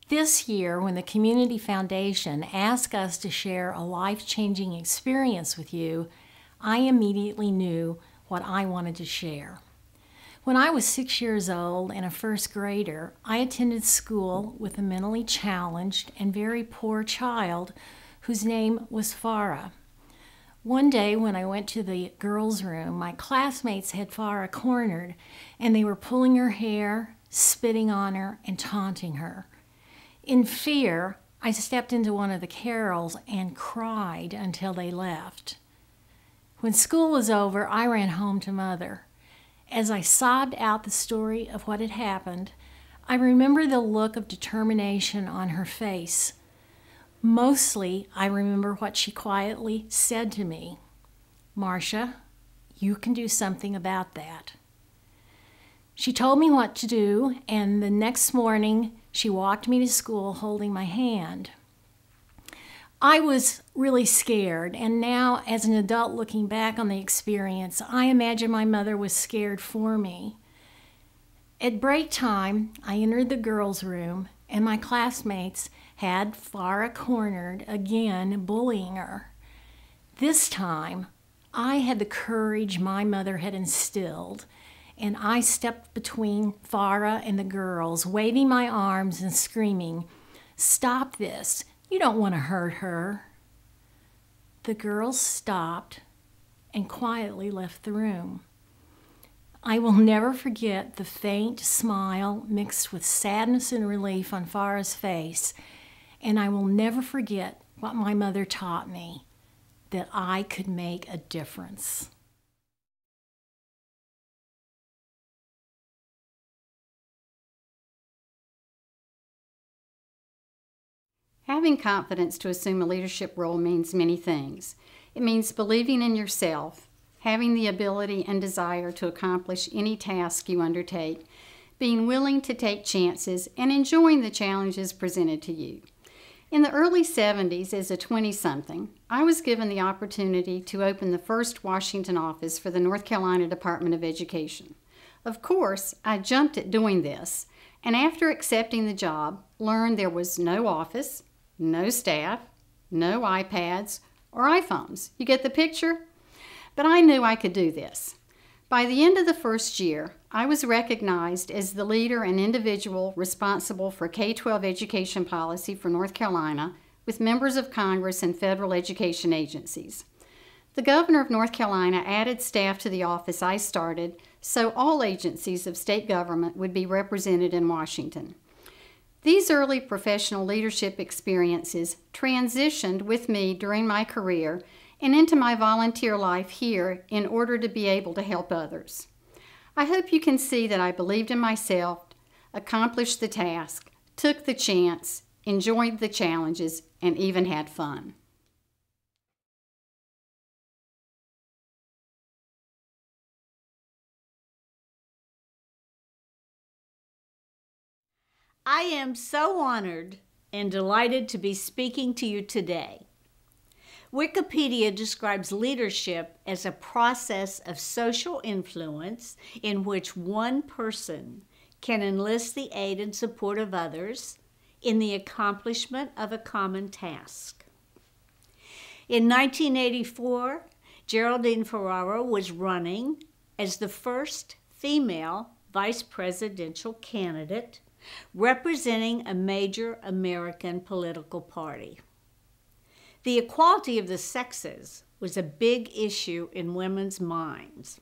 This year, when the Community Foundation asked us to share a life-changing experience with you, I immediately knew what I wanted to share. When I was 6 years old and a first grader, I attended school with a mentally challenged and very poor child whose name was Farah. One day when I went to the girls' room, my classmates had Farah cornered and they were pulling her hair, spitting on her, and taunting her. In fear, I stepped into one of the carols and cried until they left. When school was over, I ran home to Mother. As I sobbed out the story of what had happened, I remember the look of determination on her face. Mostly, I remember what she quietly said to me. "Marsha, you can do something about that." She told me what to do, and the next morning, she walked me to school holding my hand. I was really scared, and now, as an adult looking back on the experience, I imagine my mother was scared for me. At break time, I entered the girls' room, and my classmates had Farah cornered again, bullying her. This time, I had the courage my mother had instilled, and I stepped between Farah and the girls, waving my arms and screaming, "Stop this! You don't want to hurt her." The girls stopped and quietly left the room. I will never forget the faint smile mixed with sadness and relief on Farah's face, and I will never forget what my mother taught me, that I could make a difference. Having confidence to assume a leadership role means many things. It means believing in yourself, having the ability and desire to accomplish any task you undertake, being willing to take chances, and enjoying the challenges presented to you. In the early 70s, as a 20-something, I was given the opportunity to open the first Washington office for the North Carolina Department of Education. Of course, I jumped at doing this, and after accepting the job, learned there was no office, no staff, no iPads or iPhones. You get the picture? But I knew I could do this. By the end of the first year, I was recognized as the leader and individual responsible for K-12 education policy for North Carolina with members of Congress and federal education agencies. The governor of North Carolina added staff to the office I started so all agencies of state government would be represented in Washington. These early professional leadership experiences transitioned with me during my career and into my volunteer life here in order to be able to help others. I hope you can see that I believed in myself, accomplished the task, took the chance, enjoyed the challenges, and even had fun. I am so honored and delighted to be speaking to you today. Wikipedia describes leadership as a process of social influence in which one person can enlist the aid and support of others in the accomplishment of a common task. In 1984, Geraldine Ferraro was running as the first female vice presidential candidate representing a major American political party. The equality of the sexes was a big issue in women's minds.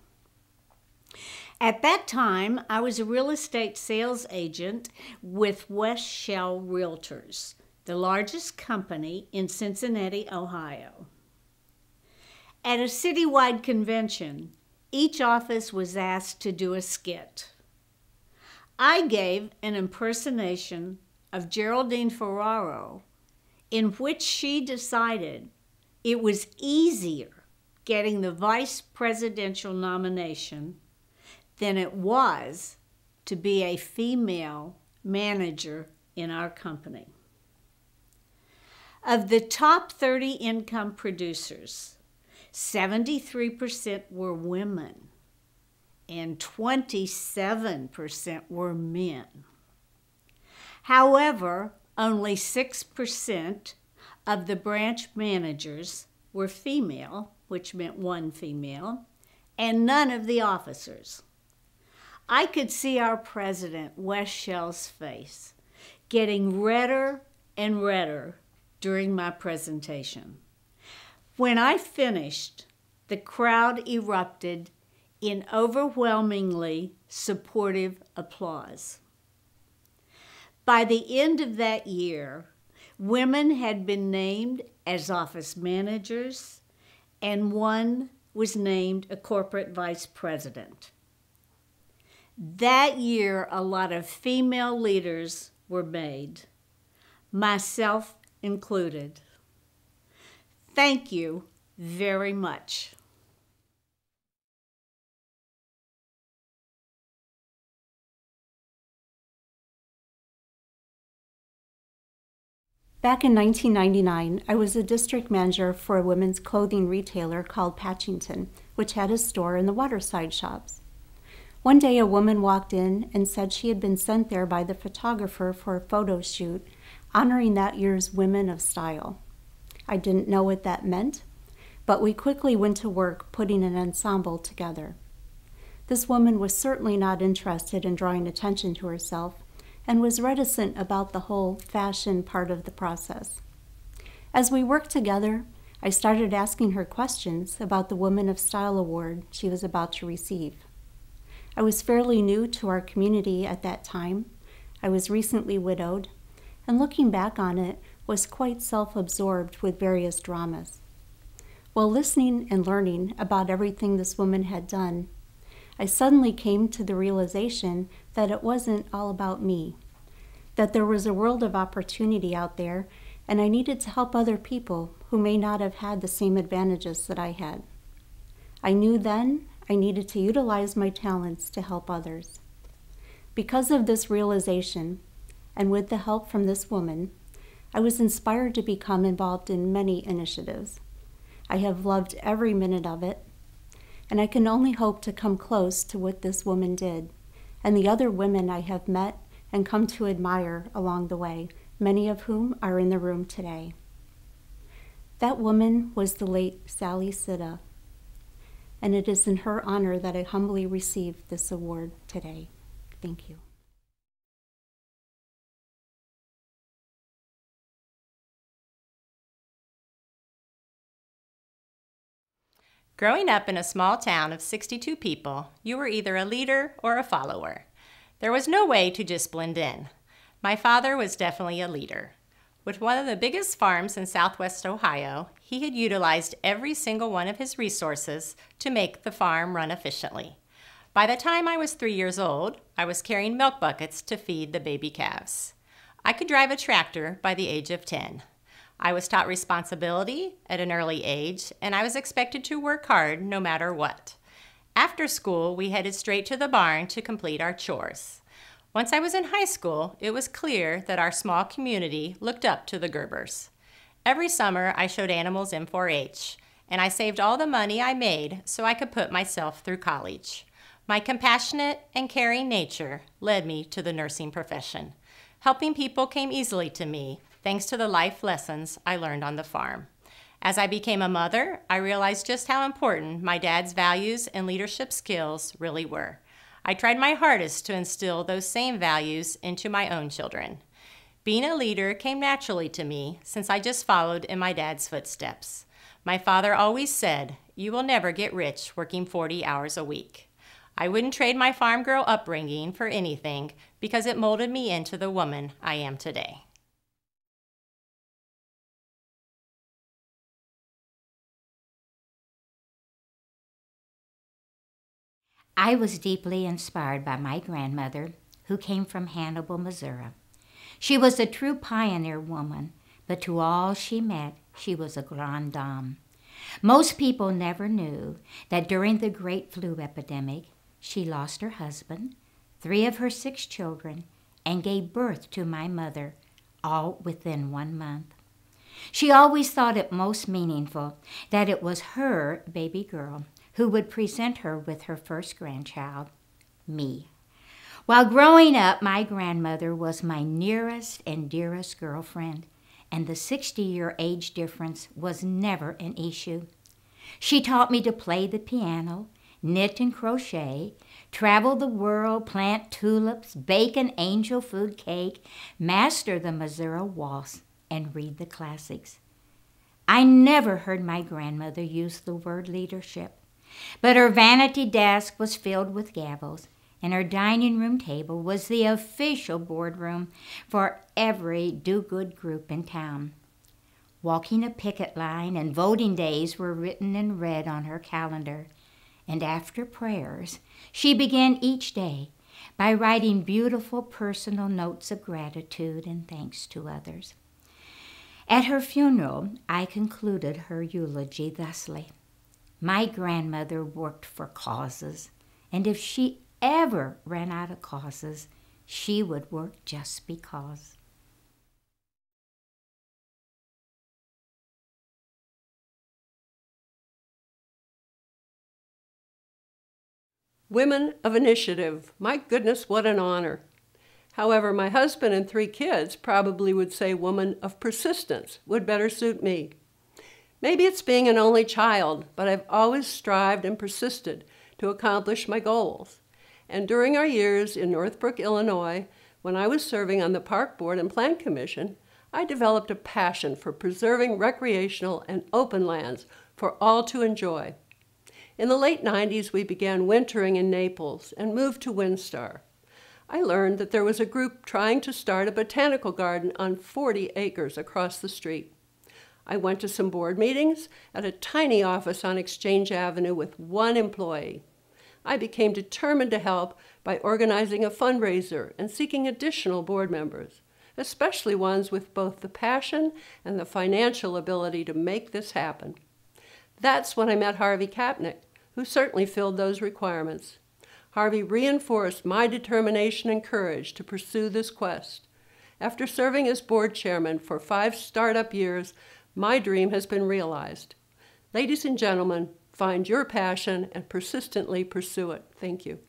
At that time, I was a real estate sales agent with West Shell Realtors, the largest company in Cincinnati, Ohio. At a citywide convention, each office was asked to do a skit. I gave an impersonation of Geraldine Ferraro in which she decided it was easier getting the vice presidential nomination than it was to be a female manager in our company. Of the top 30 income producers, 73% were women and 27% were men. However, Only 6% of the branch managers were female, which meant one female, and none of the officers. I could see our president, Wes Schell's face, getting redder and redder during my presentation. When I finished, the crowd erupted in overwhelmingly supportive applause. By the end of that year, women had been named as office managers, and one was named a corporate vice president. That year, a lot of female leaders were made, myself included. Thank you very much. Back in 1999, I was a district manager for a women's clothing retailer called Patchington, which had a store in the Waterside shops. One day a woman walked in and said she had been sent there by the photographer for a photo shoot honoring that year's Women of Style. I didn't know what that meant, but we quickly went to work putting an ensemble together. This woman was certainly not interested in drawing attention to herself and was reticent about the whole fashion part of the process. As we worked together, I started asking her questions about the Women of Style award she was about to receive. I was fairly new to our community at that time. I was recently widowed, and looking back on it, was quite self-absorbed with various dramas. While listening and learning about everything this woman had done, I suddenly came to the realization that it wasn't all about me, that there was a world of opportunity out there, and I needed to help other people who may not have had the same advantages that I had. I knew then I needed to utilize my talents to help others. Because of this realization, and with the help from this woman, I was inspired to become involved in many initiatives. I have loved every minute of it, and I can only hope to come close to what this woman did, and the other women I have met and come to admire along the way, many of whom are in the room today. That woman was the late Sally Sitta, and it is in her honor that I humbly received this award today. Thank you. Growing up in a small town of 62 people, you were either a leader or a follower. There was no way to just blend in. My father was definitely a leader. With one of the biggest farms in Southwest Ohio, he had utilized every single one of his resources to make the farm run efficiently. By the time I was 3 years old, I was carrying milk buckets to feed the baby calves. I could drive a tractor by the age of 10. I was taught responsibility at an early age, and I was expected to work hard no matter what. After school, we headed straight to the barn to complete our chores. Once I was in high school, it was clear that our small community looked up to the Gerbers. Every summer, I showed animals in 4-H, and I saved all the money I made so I could put myself through college. My compassionate and caring nature led me to the nursing profession. Helping people came easily to me, thanks to the life lessons I learned on the farm. As I became a mother, I realized just how important my dad's values and leadership skills really were. I tried my hardest to instill those same values into my own children. Being a leader came naturally to me since I just followed in my dad's footsteps. My father always said, "You will never get rich working 40 hours a week." I wouldn't trade my farm girl upbringing for anything because it molded me into the woman I am today. I was deeply inspired by my grandmother, who came from Hannibal, Missouri. She was a true pioneer woman, but to all she met, she was a grande dame. Most people never knew that during the Great Flu epidemic, she lost her husband, 3 of her 6 children, and gave birth to my mother, all within 1 month. She always thought it most meaningful that it was her baby girl who would present her with her first grandchild, me. While growing up, my grandmother was my nearest and dearest girlfriend, and the 60-year age difference was never an issue. She taught me to play the piano, knit and crochet, travel the world, plant tulips, bake an angel food cake, master the Missouri waltz, and read the classics. I never heard my grandmother use the word leadership, but her vanity desk was filled with gavels, and her dining room table was the official boardroom for every do-good group in town. Walking a picket line and voting days were written in red on her calendar, and after prayers, she began each day by writing beautiful personal notes of gratitude and thanks to others. At her funeral, I concluded her eulogy thusly: "My grandmother worked for causes, and if she ever ran out of causes, she would work just because." Women of initiative. My goodness, what an honor. However, my husband and 3 kids probably would say woman of persistence would better suit me. Maybe it's being an only child, but I've always strived and persisted to accomplish my goals. And during our years in Northbrook, Illinois, when I was serving on the Park Board and Plan Commission, I developed a passion for preserving recreational and open lands for all to enjoy. In the late 90s, we began wintering in Naples and moved to Windstar. I learned that there was a group trying to start a botanical garden on 40 acres across the street. I went to some board meetings at a tiny office on Exchange Avenue with 1 employee. I became determined to help by organizing a fundraiser and seeking additional board members, especially ones with both the passion and the financial ability to make this happen. That's when I met Harvey Kapnick, who certainly filled those requirements. Harvey reinforced my determination and courage to pursue this quest. After serving as board chairman for 5 startup years, my dream has been realized. Ladies and gentlemen, find your passion and persistently pursue it. Thank you.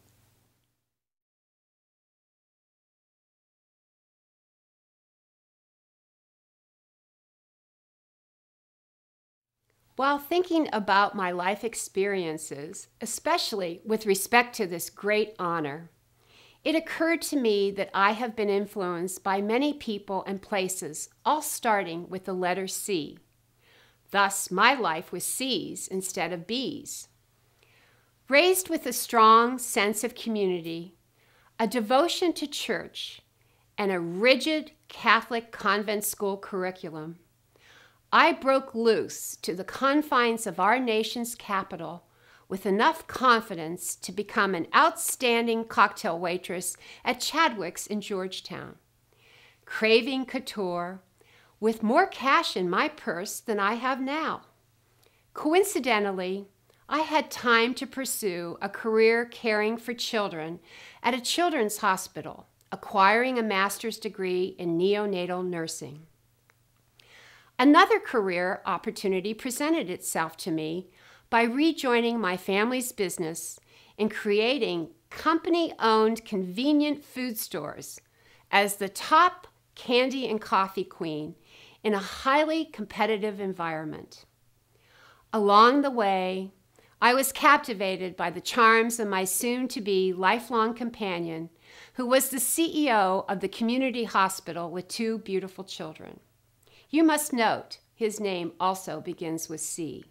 While thinking about my life experiences, especially with respect to this great honor, it occurred to me that I have been influenced by many people and places, all starting with the letter C. Thus, my life was C's instead of B's. Raised with a strong sense of community, a devotion to church, and a rigid Catholic convent school curriculum, I broke loose to the confines of our nation's capital with enough confidence to become an outstanding cocktail waitress at Chadwick's in Georgetown, craving couture, with more cash in my purse than I have now. Coincidentally, I had time to pursue a career caring for children at a children's hospital, acquiring a master's degree in neonatal nursing. Another career opportunity presented itself to me by rejoining my family's business and creating company-owned convenient food stores as the top candy and coffee queen in a highly competitive environment. Along the way, I was captivated by the charms of my soon-to-be lifelong companion, who was the CEO of the community hospital with 2 beautiful children. You must note, his name also begins with C.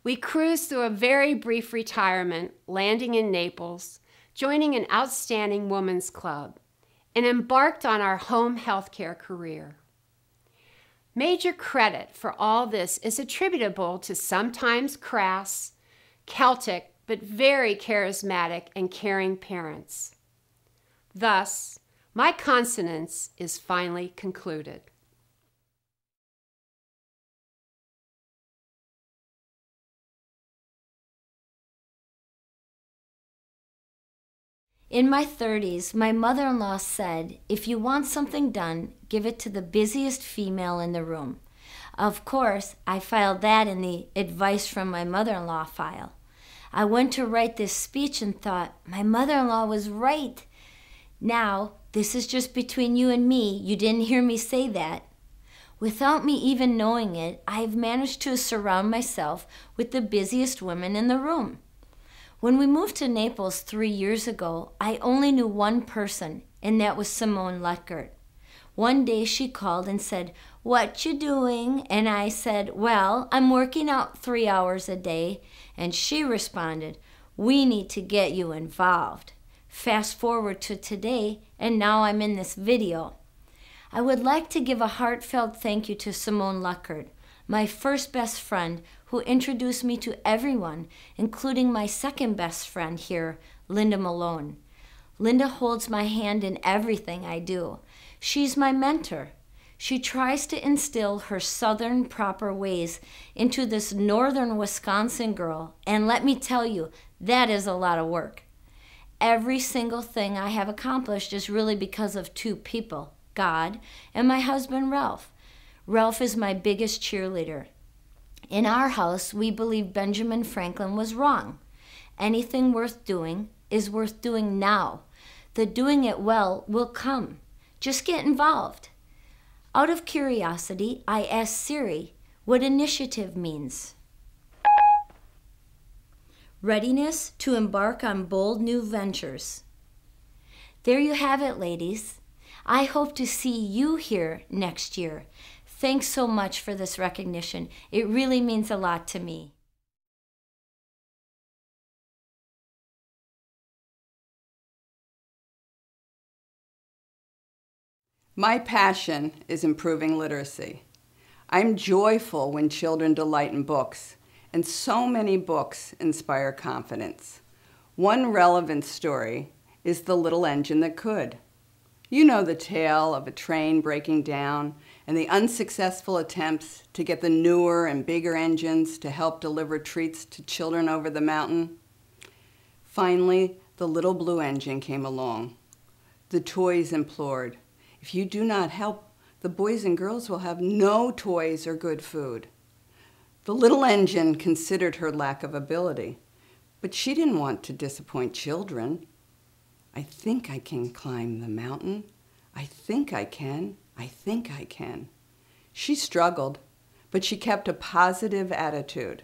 We cruised through a very brief retirement, landing in Naples, joining an outstanding women's club, and embarked on our home healthcare career. Major credit for all this is attributable to sometimes crass, Celtic, but very charismatic and caring parents. Thus, my consonance is finally concluded. In my 30s, my mother-in-law said, if you want something done, give it to the busiest female in the room. Of course, I filed that in the advice from my mother-in-law file. I went to write this speech and thought, my mother-in-law was right. Now, this is just between you and me. You didn't hear me say that. Without me even knowing it, I've managed to surround myself with the busiest women in the room. When we moved to Naples 3 years ago, I only knew one person, and that was Simone Lutgert. One day she called and said, "What you doing?" And I said, "Well, I'm working out 3 hours a day." And she responded, "We need to get you involved." Fast forward to today, and now I'm in this video. I would like to give a heartfelt thank you to Simone Lutgert, my first best friend who introduced me to everyone, including my second best friend here, Linda Malone. Linda holds my hand in everything I do. She's my mentor. She tries to instill her southern proper ways into this northern Wisconsin girl, and let me tell you, that is a lot of work. Every single thing I have accomplished is really because of two people, God and my husband, Ralph. Ralph is my biggest cheerleader. In our house, we believe Benjamin Franklin was wrong. Anything worth doing is worth doing now. The doing it well will come. Just get involved. Out of curiosity, I asked Siri what initiative means. Readiness to embark on bold new ventures. There you have it, ladies. I hope to see you here next year. Thanks so much for this recognition. It really means a lot to me. My passion is improving literacy. I'm joyful when children delight in books, and so many books inspire confidence. One relevant story is The Little Engine That Could. You know the tale of a train breaking down and the unsuccessful attempts to get the newer and bigger engines to help deliver treats to children over the mountain. Finally, the little blue engine came along. The toys implored, "If you do not help, the boys and girls will have no toys or good food." The little engine considered her lack of ability, but she didn't want to disappoint children. "I think I can climb the mountain. I think I can. I think I can." She struggled, but she kept a positive attitude.